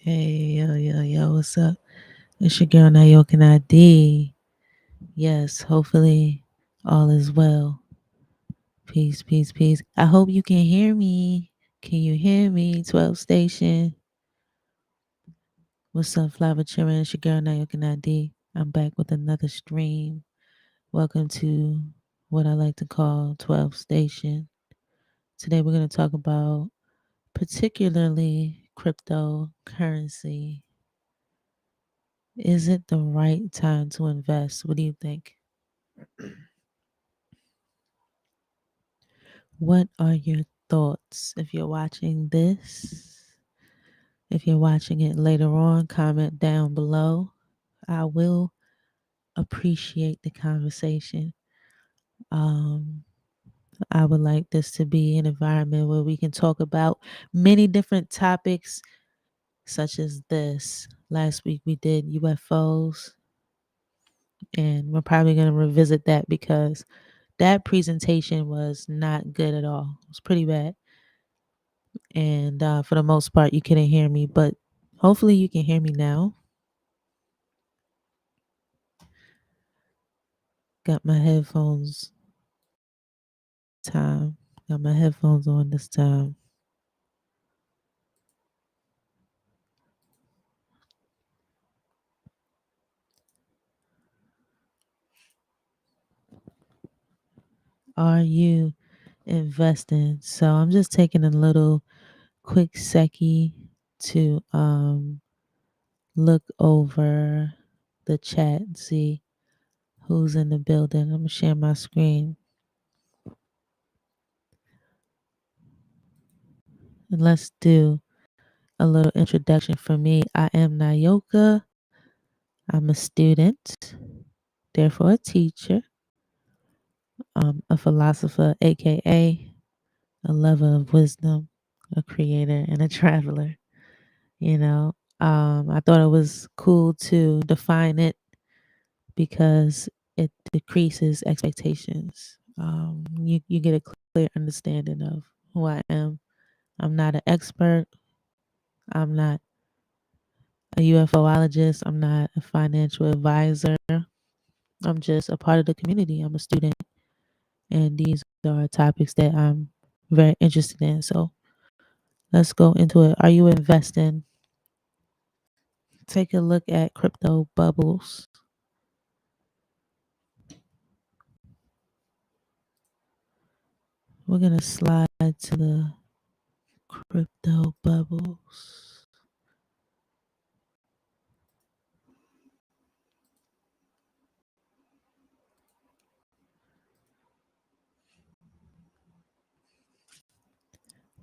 Hey, yo, what's up? It's your girl Nayoka ID. Yes, hopefully all is well. Peace, peace, peace. I hope you can hear me. Can you hear me? 12 station. What's up, Flower Children? It's your girl Nayoka ID. I'm back with another stream. Welcome to what I like to call 12 station. Today we're going to talk about particularly cryptocurrency. Is it the right time to invest? What do you think? What are your thoughts? If you're watching this, if you're watching it later on, comment down below. I will appreciate the conversation. Um, I would like this to be an environment where we can talk about many different topics, such as this. Last week we did UFOs, and we're probably going to revisit that because that presentation was not good at all. It was pretty bad. And for the most part, you couldn't hear me, but hopefully you can hear me now. Got my headphones time. Got my headphones on this time. Are you investing? So I'm just taking a little quick seckie to look over the chat and see who's in the building. I'm gonna share my screen. And let's do a little introduction for me. I am Nayoka. I'm a student, therefore a teacher, a philosopher, aka a lover of wisdom, a creator, and a traveler. You know, I thought it was cool to define it because it decreases expectations. You get a clear understanding of who I am. I'm not an expert. I'm not a UFOologist. I'm not a financial advisor. I'm just a part of the community. I'm a student, and these are topics that I'm very interested in. So let's go into it. Are you investing? Take a look at crypto bubbles. We're going to slide to the crypto bubbles.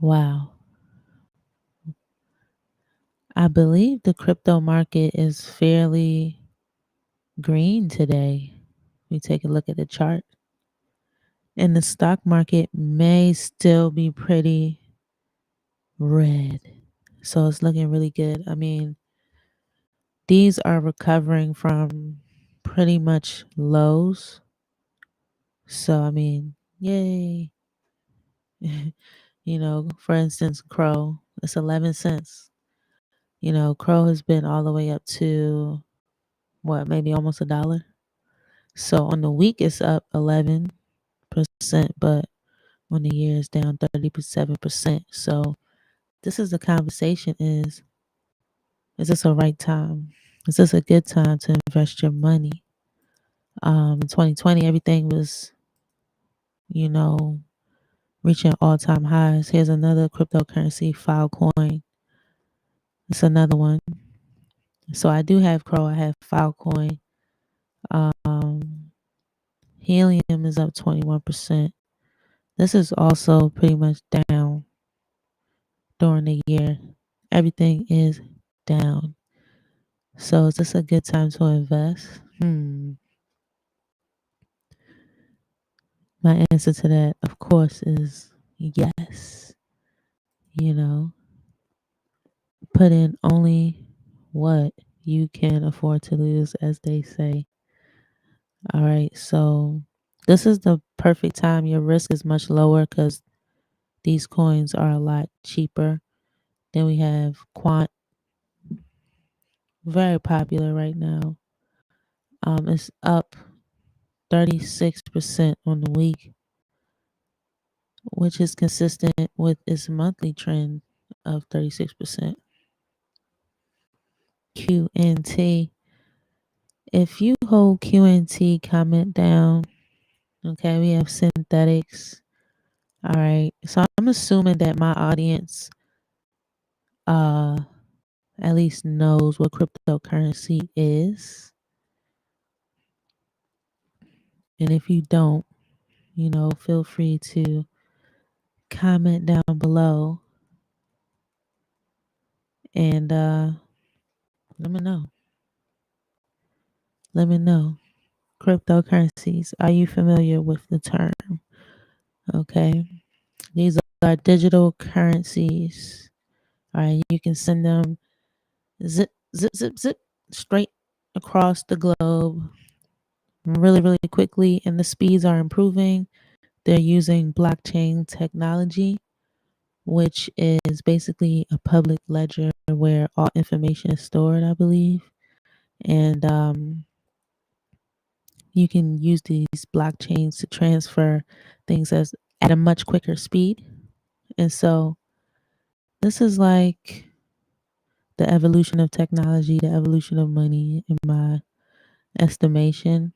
Wow. I believe the crypto market is fairly green today. We take a look at the chart. And the stock market may still be pretty red. So it's looking really good. I mean, these are recovering from pretty much lows. So, I mean, yay. For instance, Crow, it's 11 cents. Crow has been all the way up to what, maybe almost $1. So on the week, it's up 11%, but on the year, it's down 37%. So this is the conversation is this a right time? Is this a good time to invest your money? In 2020, everything was, you know, reaching all-time highs. Here's another cryptocurrency, Filecoin. It's another one. So I do have Crow. I have Filecoin. Um, Helium is up 21%. This is also pretty much down during the year. Everything is down. So is this a good time to invest? My answer to that, of course, is yes. You know, put in only what you can afford to lose, as they say. All right, so this is the perfect time. Your risk is much lower because these coins are a lot cheaper. Then we have Quant. very popular right now. It's up 36% on the week, which is consistent with its monthly trend of 36%. QNT. If you hold QNT, comment down. Okay, we have synthetics. All right. So I'm assuming that my audience uh at least knows what cryptocurrency is. And if you don't, feel free to comment down below and let me know. Let me know. Cryptocurrencies. Are you familiar with the term? Okay. These are digital currencies. All right. You can send them zip, zip, zip, zip straight across the globe really, really quickly, and the speeds are improving. They're using blockchain technology, which is basically a public ledger where all information is stored, I believe. And you can use these blockchains to transfer things as at a much quicker speed. And so this is like the evolution of technology, the evolution of money, in my estimation.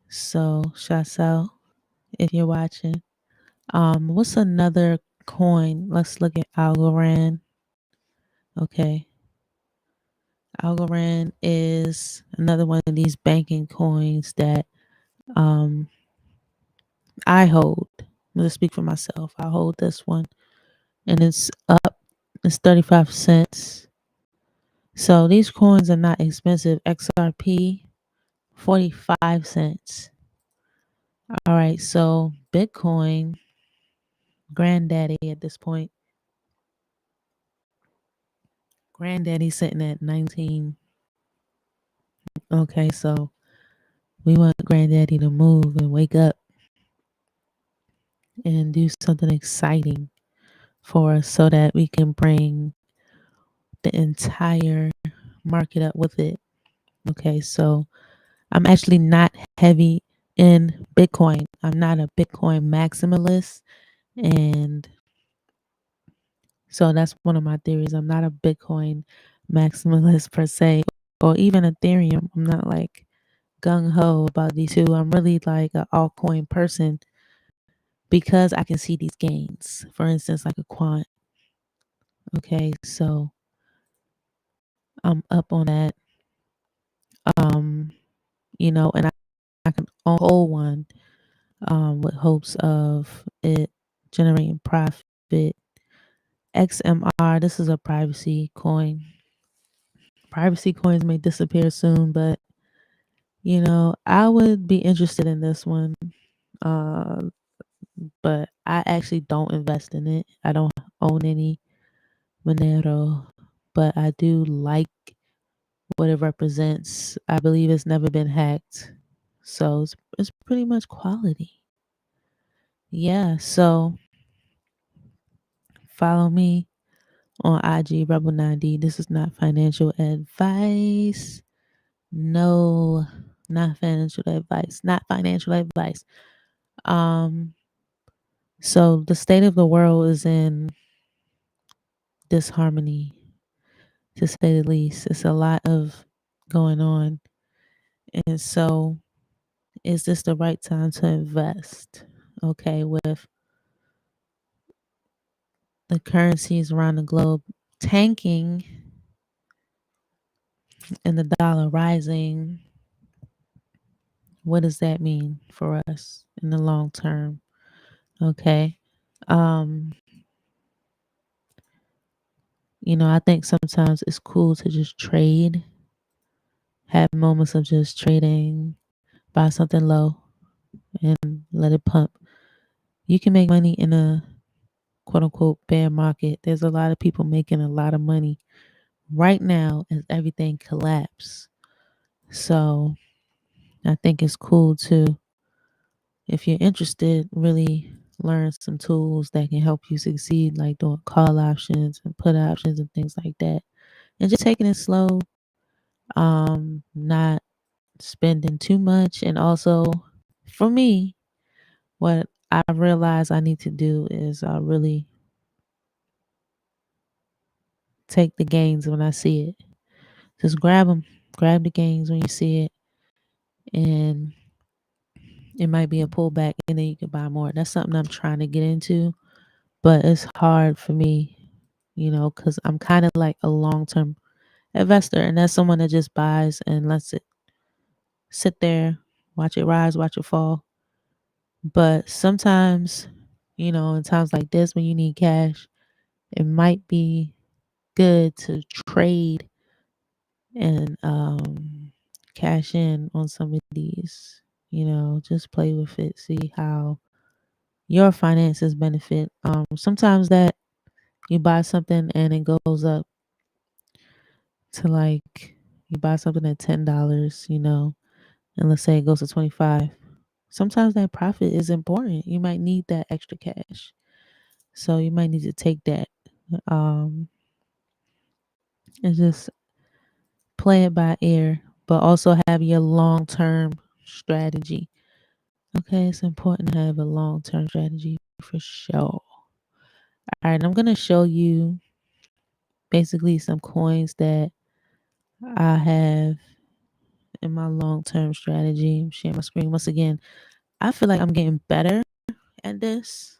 So shouts out if you're watching. What's another coin? Let's look at Algorand. Okay. Algorand is another one of these banking coins that um I hold. I'm gonna speak for myself. I hold this one and it's up. It's 35 cents. So these coins are not expensive. XRP, 45 cents. All right, so Bitcoin, granddaddy at this point. Granddaddy sitting at 19. Okay, so we want granddaddy to move and wake up and do something exciting for us so that we can bring the entire market up with it. Okay, so I'm actually not heavy in Bitcoin. I'm not a Bitcoin maximalist. And so that's one of my theories. I'm not a Bitcoin maximalist per se, or even Ethereum. I'm not like gung ho about these two. I'm really like an altcoin person because I can see these gains. For instance, like a quant. Okay, so I'm up on that. Um, and I can hold one with hopes of it generating profit. XMR, this is a privacy coin. Privacy coins may disappear soon, but I would be interested in this one. Uh, but I actually don't invest in it. I don't own any Monero, but I do like what it represents. I believe it's never been hacked. So it's pretty much quality. Yeah, so follow me on IG Rebel90. This is not financial advice. No, not financial advice. Not financial advice. So the state of the world is in disharmony, to say the least. It's a lot of going on. And so is this the right time to invest? Okay, with the currencies around the globe tanking and the dollar rising, what does that mean for us in the long term? Okay. Um, I think sometimes it's cool to just trade, have moments of just trading, buy something low and let it pump. You can make money in a quote unquote bear market. There's a lot of people making a lot of money right now as everything collapses. So I think it's cool to, if you're interested, really learn some tools that can help you succeed, like doing call options and put options and things like that. And just taking it slow, not spending too much. And also, for me, what I realize I need to do is really take the gains when I see it. Just grab them, grab the gains when you see it, and it might be a pullback, and then you can buy more. That's something I'm trying to get into, but it's hard for me, because I'm kind of like a long term investor, and that's someone that just buys and lets it sit there, watch it rise, watch it fall. But sometimes, in times like this when you need cash, it might be good to trade and cash in on some of these. Just play with it, see how your finances benefit. Sometimes that you buy something and it goes up to like you buy something at $10, and let's say it goes to 25. Sometimes that profit is important. You might need that extra cash. So you might need to take that. Um and just play it by ear, but also have your long term strategy. Okay, it's important to have a long term strategy for sure. All right, I'm gonna show you basically some coins that I have in my long term strategy. I'm sharing my screen once again. I feel like I'm getting better at this,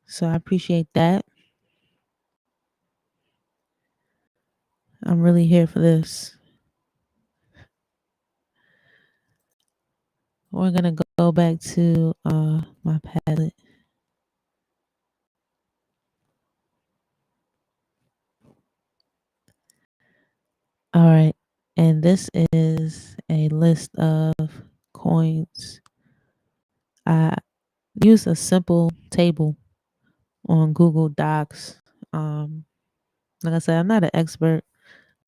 so I appreciate that. I'm really here for this. We're gonna go back to my palette. All right, and this is a list of coins. I use a simple table on Google Docs. Um, like I said, I'm not an expert,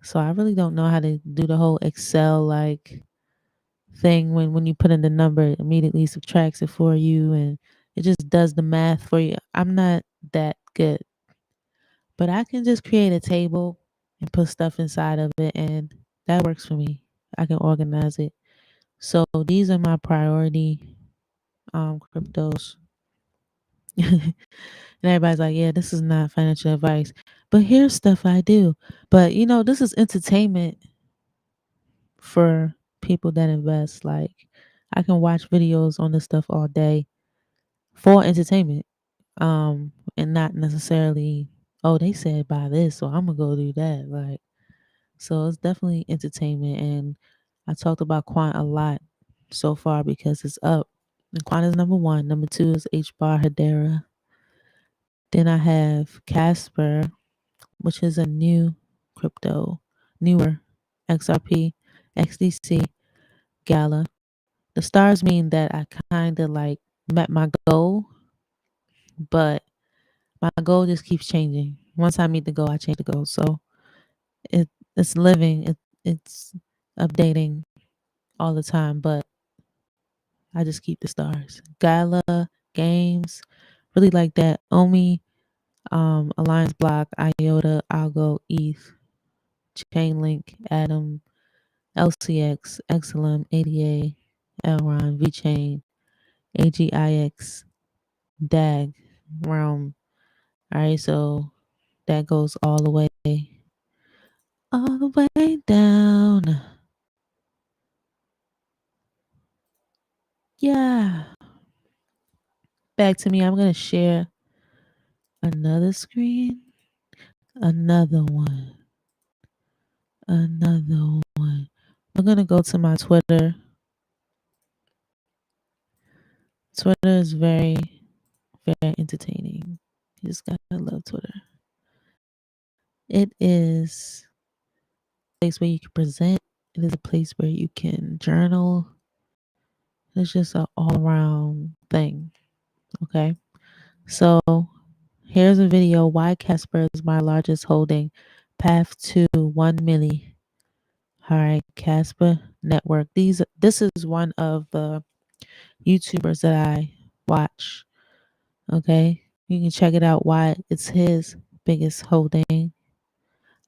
so I really don't know how to do the whole Excel like thing when you put in the number, it immediately subtracts it for you and it just does the math for you. I'm not that good, but I can just create a table and put stuff inside of it, and that works for me. I can organize it. So these are my priority cryptos. And everybody's like, yeah, this is not financial advice. But here's stuff I do. But this is entertainment for people that invest. Like I can watch videos on this stuff all day for entertainment. And not necessarily, oh, they said buy this, so I'm gonna go do that. Like, so it's definitely entertainment. And I talked about Quant a lot so far because it's up. And Quant is number one. Number two is H bar Hedera. Then I have Casper, which is a new crypto, newer XRP, XDC, Gala. The stars mean that I kind of like met my goal, but my goal just keeps changing. Once I meet the goal, I change the goal. So it it's living, it's updating all the time, but I just keep the stars. Gala games, really like that. Omi, Alliance Block, IOTA, Algo, ETH, Chainlink, Atom, LCX, XLM, ADA, Elron, VChain, AGIX, DAG, Realm. All right, so that goes all the way down. Yeah. Back to me. I'm going to share another screen. Another one. Another one. I'm going to go to my Twitter. Twitter is very, very entertaining. You just got to love Twitter. It is a place where you can present. It is a place where you can journal. It's just an all around thing. Okay. So here's a video why Casper is my largest holding. Path to 1 milli. All right, Casper Network. This is one of the YouTubers that I watch. Okay, you can check it out. Why it's his biggest holding.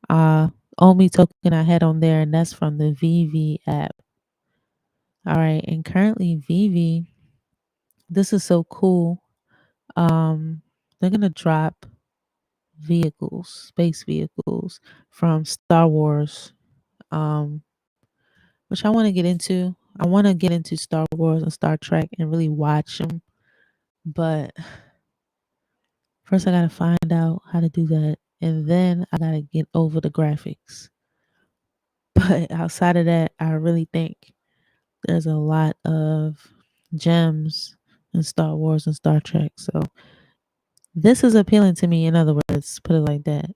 Uh, Only token I had on there, and that's from the VV app. All right, and currently VV, this is so cool. Um, they're gonna drop vehicles, space vehicles from Star Wars, um, which I want to get into. I want to get into Star Wars and Star Trek and really watch them, but first I gotta find out how to do that, and then I gotta get over the graphics. But outside of that, I really think there's a lot of gems in Star Wars and Star Trek. So this is appealing to me, in other words, put it like that.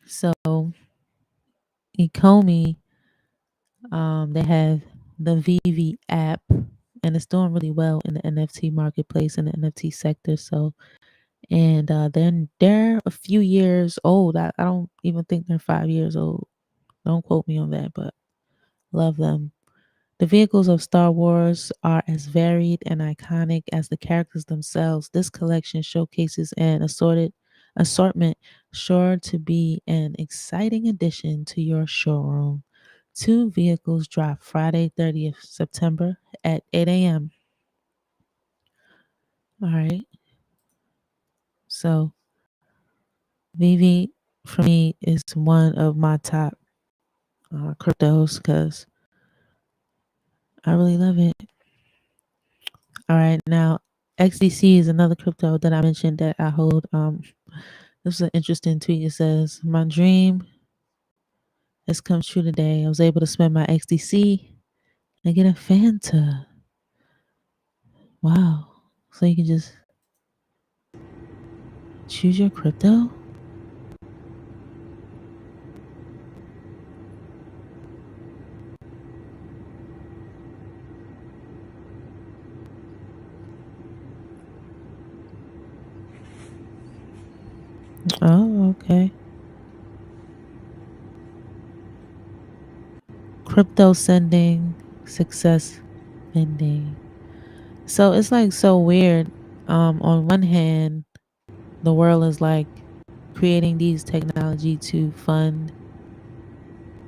So Ecomi, they have the VV app, and it's doing really well in the NFT marketplace in the NFT sector. So, and then they're a few years old. I don't even think they're 5 years old. Don't quote me on that, but love them. The vehicles of Star Wars are as varied and iconic as the characters themselves. This collection showcases an assortment sure to be an exciting addition to your showroom. Two vehicles drop Friday, 30th September at 8 a.m. All right. So Vivi for me is one of my top cryptos because I really love it. All right. Now, XDC is another crypto that I mentioned that I hold. This is an interesting tweet. It says, "My dream has come true today. I was able to spend my XDC and get a Fanta." Wow. So you can just choose your crypto? Oh, okay. Crypto sending, success vending. So it's like so weird. On one hand, the world is like creating these technology to fund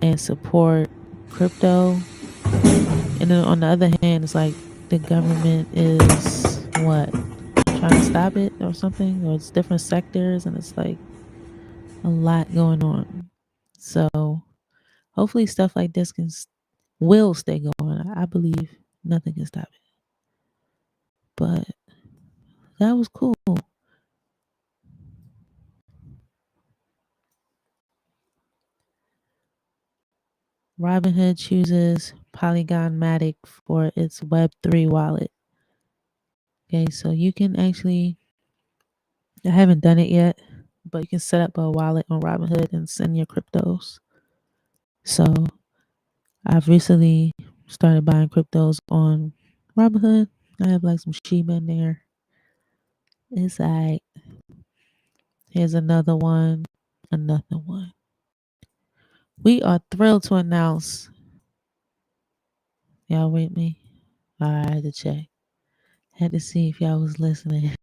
and support crypto. And then on the other hand, it's like the government is what? Trying to stop it or something? Or it's different sectors and it's like a lot going on. So hopefully stuff like this will stay going. I believe nothing can stop it. But that was cool. Robinhood chooses Polygon Matic for its Web3 wallet. Okay, so you can actually, I haven't done it yet, but you can set up a wallet on Robinhood and send your cryptos. So I've recently started buying cryptos on Robinhood. I have like some Shiba in there. It's like, here's another one, another one. We are thrilled to announce, y'all with me? I had to check. Had to see if y'all was listening.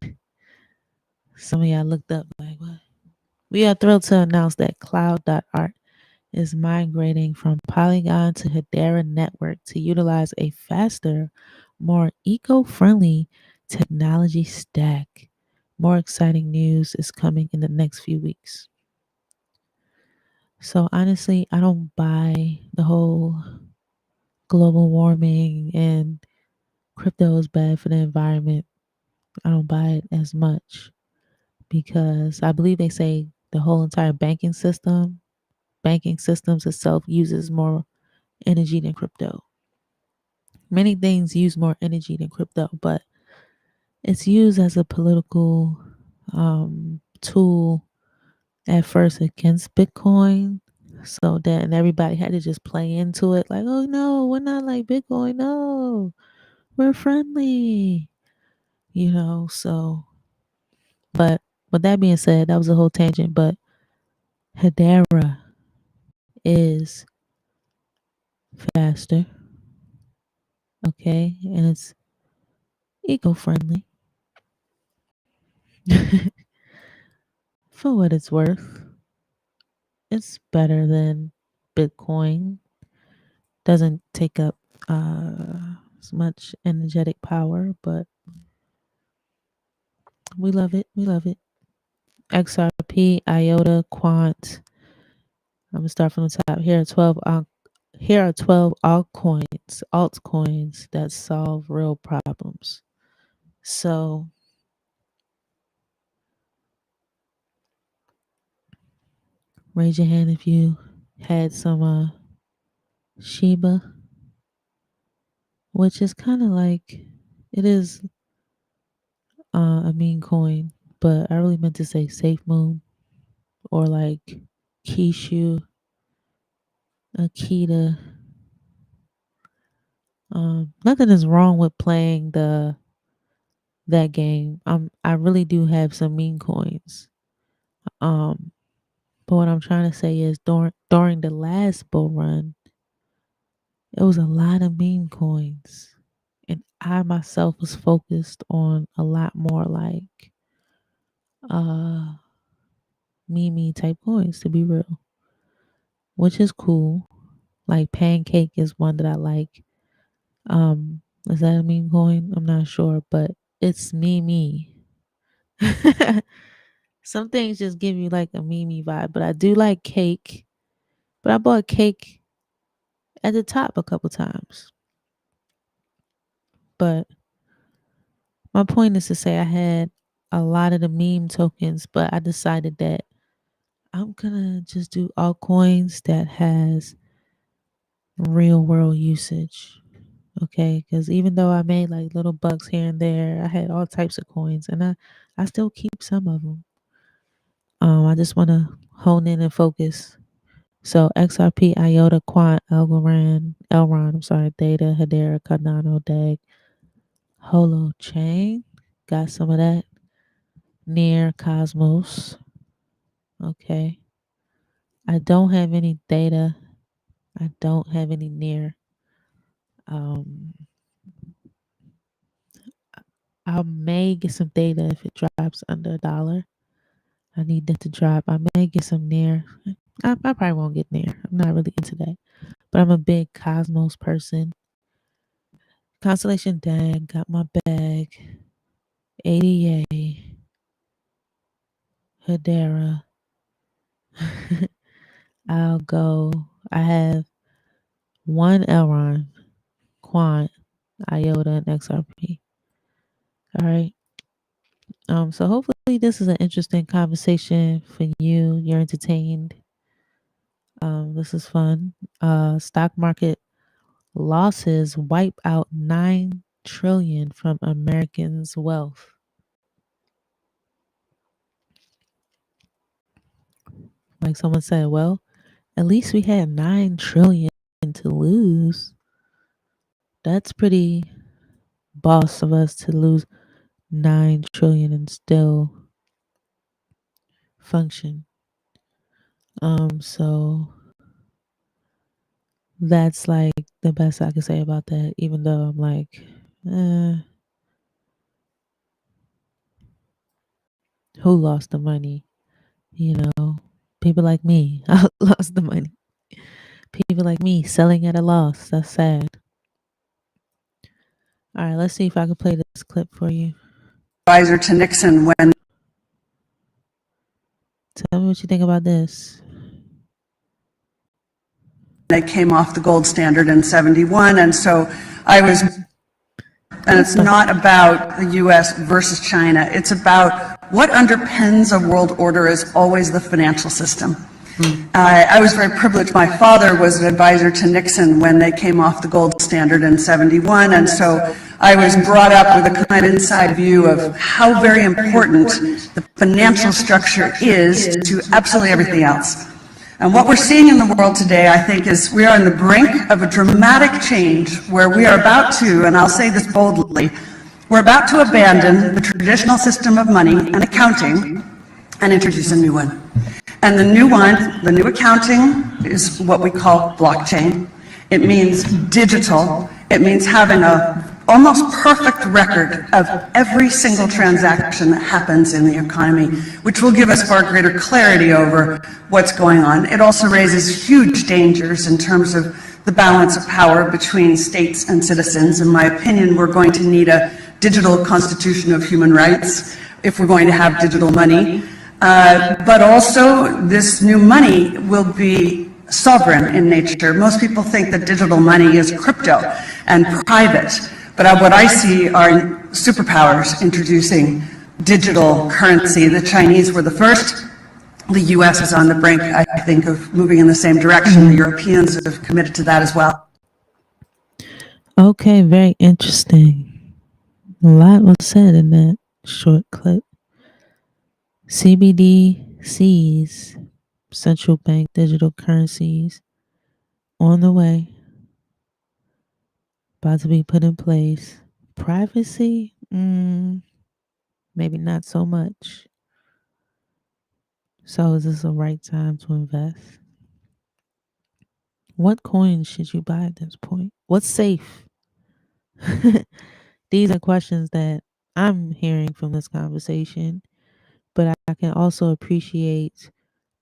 Some of y'all looked up like, what? We are thrilled to announce that Cloud.art is migrating from Polygon to Hedera Network to utilize a faster, more eco-friendly technology stack. More exciting news is coming in the next few weeks. So honestly, I don't buy the whole global warming and crypto is bad for the environment. I don't buy it as much because I believe they say the whole entire banking systems itself uses more energy than crypto. Many things use more energy than crypto, but it's used as a political tool at first against Bitcoin. So then everybody had to just play into it like, oh no, we're not like Bitcoin. No, we're friendly, So, but with that being said, that was a whole tangent. But Hedera is faster, okay? And it's eco-friendly for what it's worth. It's better than Bitcoin. Doesn't take up as much energetic power, but we love it. We love it. XRP, IOTA, Quant. I'm gonna start from the top. Here are 12 altcoins that solve real problems. So raise your hand if you had some Shiba, which is kind of like it is a meme coin, but I really meant to say Safe Moon or like Kishu, Akita. Nothing is wrong with playing that game. I really do have some meme coins. Um, but what I'm trying to say is during the last bull run, it was a lot of meme coins, and I myself was focused on a lot more like uh meme type coins, to be real, which is cool. Like Pancake is one that I like. Is that a meme coin? I'm not sure, but it's meme. Some things just give you like a meme vibe, but I do like Cake. But I bought Cake at the top a couple times. But my point is to say I had a lot of the meme tokens, but I decided that I'm gonna just do altcoins that has real world usage. Okay, because even though I made like little bucks here and there, I had all types of coins, and I still keep some of them. I just want to hone in and focus. So XRP, IOTA, Quant, Elron, I'm sorry, Theta, Hedera, Cardano, DEG, Holo Chain, got some of that. Near Cosmos, okay. I don't have any Theta. I don't have any Near. Um, I may get some Theta if it drops under $1. I need that to drop. I may get some Near. I probably won't get Near. I'm not really into that. But I'm a big Cosmos person. Constellation DAG, got my bag. ADA, Hedera. I'll go. I have one Elron, Quant, IOTA, and XRP. All right. So hopefully this is an interesting conversation for you. You're entertained. This is fun. Stock market losses wipe out 9 trillion from Americans' wealth. Like someone said, well, at least we had 9 trillion to lose. That's pretty boss of us to lose 9 trillion and still function. So that's like the best I can say about that, even though I'm like, who lost the money? You know, people like me, I lost the money. People like me selling at a loss. That's sad. All right, let's see if I can play this clip for you. Advisor to Nixon when Tell me what you think about this. they came off the gold standard in 71, and so I was, and it's not about the US versus China, it's about what underpins a world order is always the financial system. I was very privileged. My father was an advisor to Nixon when they came off the gold standard in 71, and so I was brought up with a kind of inside view of how very important the financial structure is to absolutely everything else. And what we're seeing in the world today, I think, is we are on the brink of a dramatic change where we are about to, and I'll say this boldly, we're about to abandon the traditional system of money and accounting and introduce a new one. And the new one, the new accounting, is what we call blockchain. It means digital. It means having a almost perfect record of every single transaction that happens in the economy, which will give us far greater clarity over what's going on. It also raises huge dangers in terms of the balance of power between states and citizens. In my opinion, we're going to need a digital constitution of human rights if we're going to have digital money. But also, this new money will be sovereign in nature. Most people think that digital money is crypto and private, but what I see are superpowers introducing digital currency. The Chinese were the first. The US is on the brink, I think, of moving in the same direction. The Europeans have committed to that as well. Okay, very interesting. A lot was said in that short clip. CBDCs, central bank digital currencies, on the way, about to be put in place. Privacy, maybe not so much. So, is this the right time to invest? What coins should you buy at this point? What's safe? These are questions that I'm hearing from this conversation, but I can also appreciate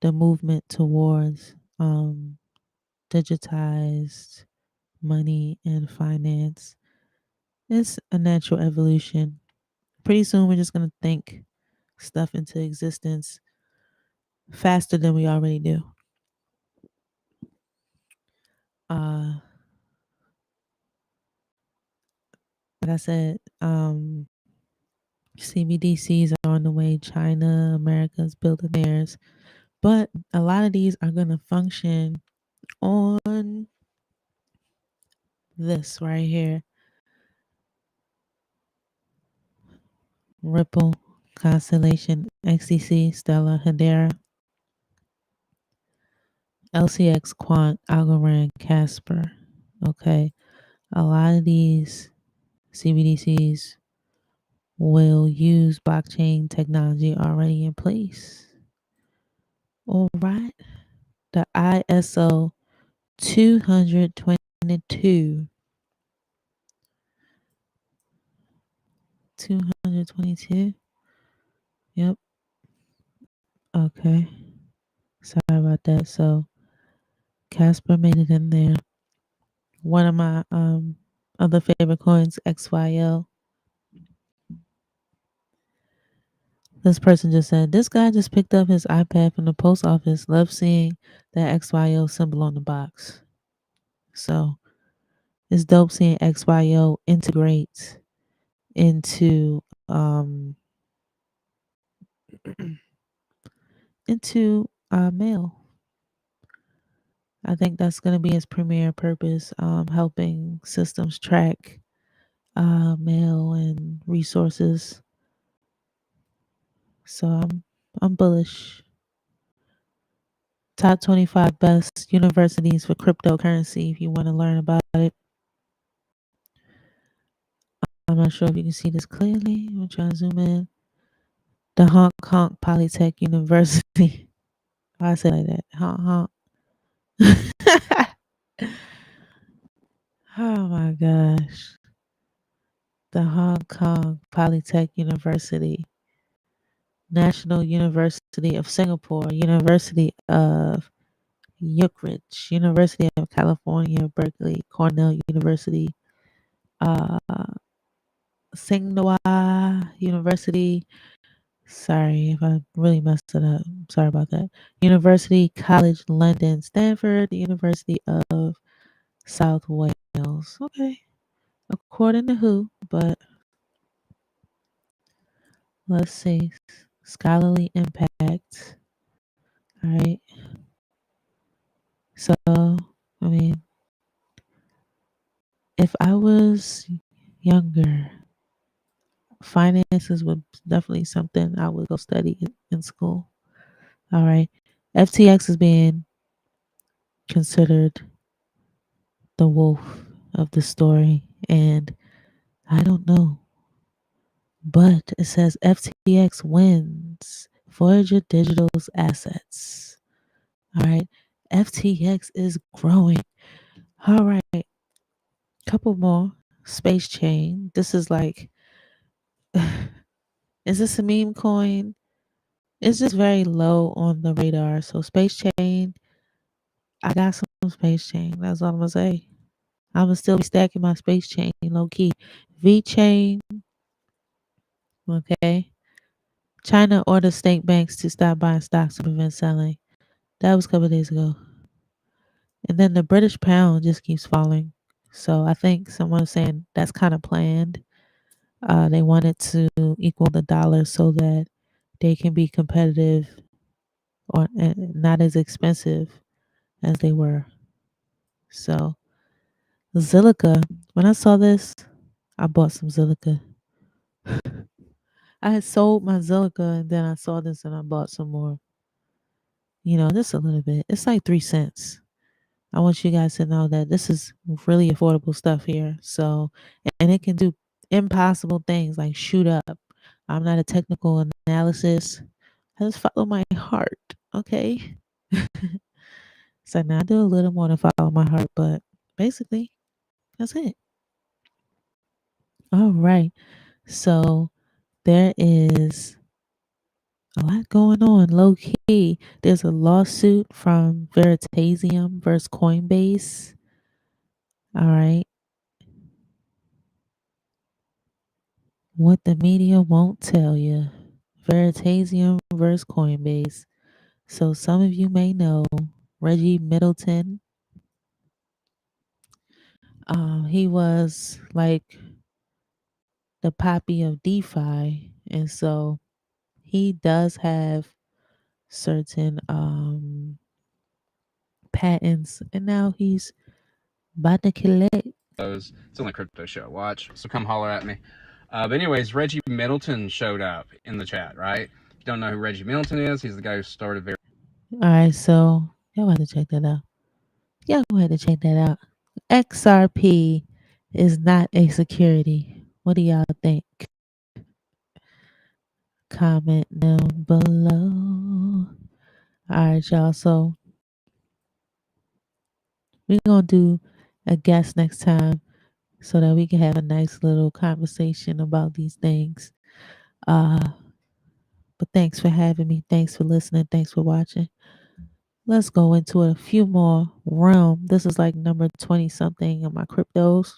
the movement towards digitized money and finance. It's a natural evolution. Pretty soon, we're just going to think stuff into existence faster than we already do. Uh, like I said, CBDCs are on the way. China, America's building theirs. But a lot of these are going to function on this right here. Ripple, Constellation, XTC, Stellar, Hedera, LCX, Quant, Algorand, Casper. Okay. A lot of these CBDCs will use blockchain technology already in place. All right. The ISO 222. 222. Yep. Okay. Sorry about that. So Casper made it in there. One of my other favorite coins, XYL. This person just said, this guy just picked up his iPad from the post office. Love seeing that XYO symbol on the box. So it's dope seeing XYO integrate into mail. I think that's going to be its primary purpose, helping systems track mail and resources. So I'm bullish. Top 25 best universities for cryptocurrency if you want to learn about it. I'm not sure if you can see this clearly. I'm trying to zoom in. The Hong Kong Polytech University. I say like that. Hong. Oh my gosh. The Hong Kong Polytech University. National University of Singapore. University of Yookridge. University of California, Berkeley. Cornell University. Tsinghua University. Sorry if I really messed it up. Sorry about that. University College London, Stanford, the University of South Wales. Okay. According to who, but let's see. Scholarly impact. All right. So, I mean, if I was younger, finances would definitely something I would go study in school. All right. FTX is being considered the wolf of the story, and I don't know, but it says FTX wins Voyager Digital's assets. All right, FTX is growing. All right, Couple more. Space Chain. This is like, is this a meme coin? It's just very low on the radar. So Space Chain, I got some Space Chain. That's all I'm gonna say. I'm gonna still be stacking my Space Chain low key. V Chain, okay. China orders state banks to stop buying stocks to prevent selling. That was a couple of days ago. And then the British pound just keeps falling. So I think someone was saying that's kind of planned. They wanted to equal the dollar so that they can be competitive or not as expensive as they were. So Zilliqa, when I saw this, I bought some Zilliqa. I had sold my Zilliqa and then I saw this and I bought some more. Just a little bit. It's like 3 cents. I want you guys to know that this is really affordable stuff here. So, and it can do impossible things like shoot up. I'm not a technical analysis. I just follow my heart. Okay. So now I do a little more to follow my heart, but basically that's it. All right. So there is a lot going on low key. There's a lawsuit from Veritasium versus Coinbase. All right. What the media won't tell you. Veritasium versus Coinbase. So some of you may know Reggie Middleton. He was like the poppy of DeFi. And so he does have certain patents. And now he's about to collect. It's only a crypto show. Watch. So come holler at me. But anyways, Reggie Middleton showed up in the chat, right? If you don't know who Reggie Middleton is, he's the guy who started All right, so y'all have to check that out. Y'all go ahead and check that out. XRP is not a security. What do y'all think? Comment down below. All right, y'all. So we're gonna do a guest next time so that we can have a nice little conversation about these things. Uh, but thanks for having me. Thanks for listening. Thanks for watching. Let's go into a few more realm. This is like number 20 something of my cryptos.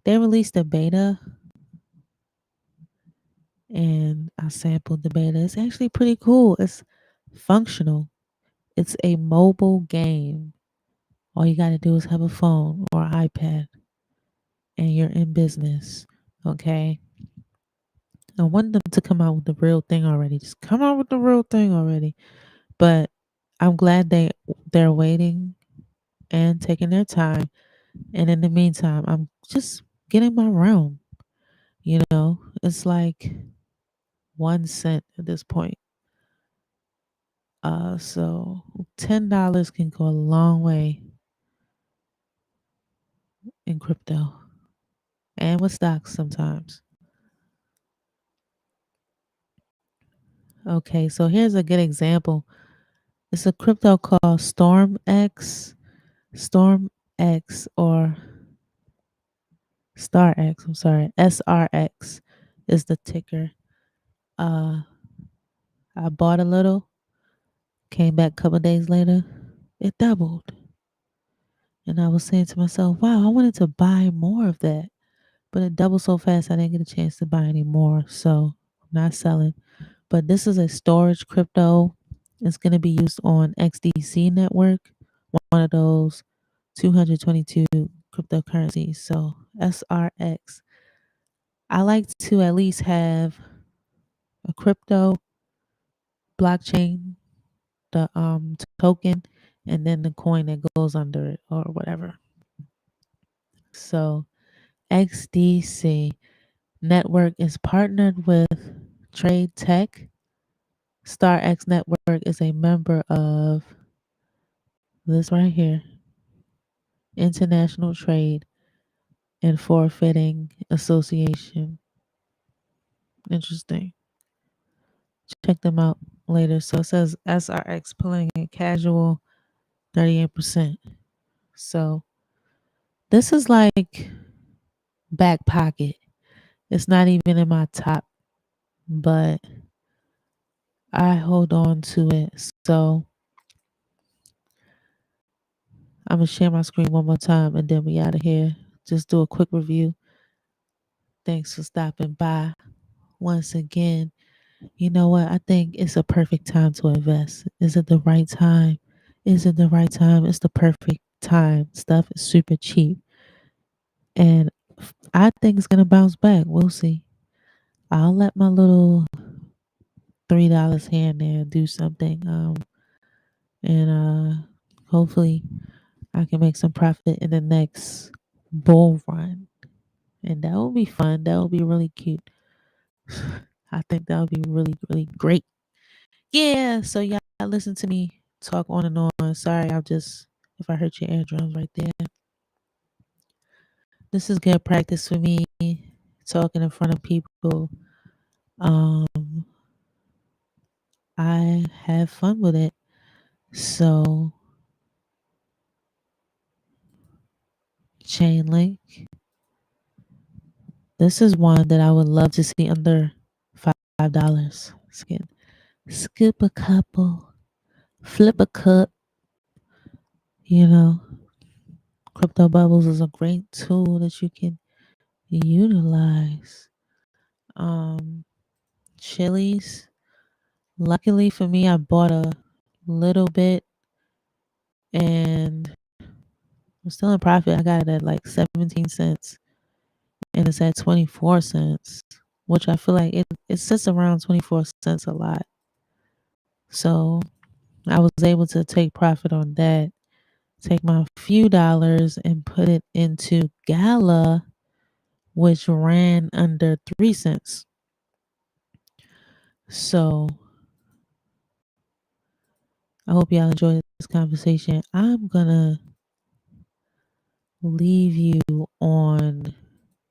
They released a beta and I sampled the beta. It's actually pretty cool. It's functional. It's a mobile game. All you got to do is have a phone or iPad and you're in business. Okay. I want them to come out with the real thing already. Just come out with the real thing already. But I'm glad they're waiting and taking their time. And in the meantime, I'm just getting my realm. It's like 1 cent at this point. So $10 can go a long way in crypto and with stocks sometimes. Okay, so here's a good example. It's a crypto called StormX, StormX or StarX. I'm sorry, SRX is the ticker. Uh, I bought a little, came back a couple days later, it doubled. And I was saying to myself, wow, I wanted to buy more of that. But it doubled so fast I didn't get a chance to buy any more. So I'm not selling. But this is a storage crypto. It's going to be used on XDC network, one of those 222 cryptocurrencies. So SRX. I like to at least have a crypto blockchain, the token, and then the coin that goes under it or whatever. So XDC network is partnered with Trade Tech. StarX Network is a member of this right here, International Trade and Forfeiting Association. Interesting. Check them out later. So it says SRX pulling in casual 38%. So This is like back pocket. It's not even in my top, but I hold on to it. So I'm gonna share my screen one more time and then we out of here. Just do a quick review. Thanks for stopping by once again. You know what? I think it's a perfect time to invest. Is it the right time? Is it the right time? It's the perfect time. Stuff is super cheap. And I think it's gonna bounce back. We'll see. I'll let my little $3 here and there do something. And hopefully I can make some profit in the next bull run. And that will be fun. That will be really cute. I think that would be really, really great. Yeah, so y'all listen to me talk on and on. Sorry, I'll just if I hurt your eardrums right there. This is good practice for me, talking in front of people. Um, I have fun with it. So chain link. This is one that I would love to see under $5. Scoop a couple, flip a cup. You know, crypto bubbles is a great tool that you can utilize. Um, chilies. Luckily for me, I bought a little bit and I'm still in profit. I got it at like 17 cents and it's at 24 cents, which I feel like it sits around 24 cents a lot. So I was able to take profit on that, take my few dollars and put it into Gala, which ran under 3 cents. So I hope y'all enjoyed this conversation. I'm gonna leave you on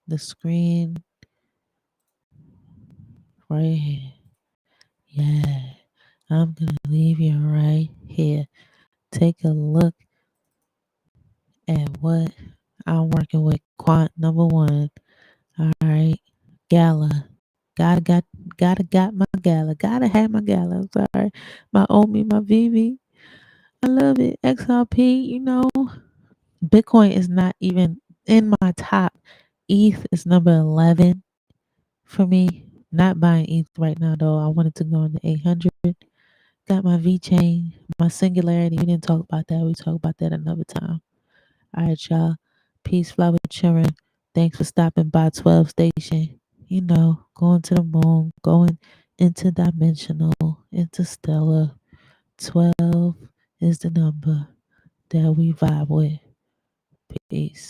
the screen right here. Yeah, I'm gonna leave you right here. Take a look at what I'm working with. Quant number one. All right, Gala. Gotta got my Gala. Gotta have my Gala. I'm sorry, my OMI, my VV. I love it. XRP. You know, Bitcoin is not even in my top. ETH is number 11 for me. Not buying ETH right now though. I wanted to go into 800. Got my V chain, my singularity. We didn't talk about that. We talk about that another time. All right, y'all. Peace, flower children. Thanks for stopping by 12 Station. You know, going to the moon, going interdimensional, interstellar. 12 is the number that we vibe with. Peace.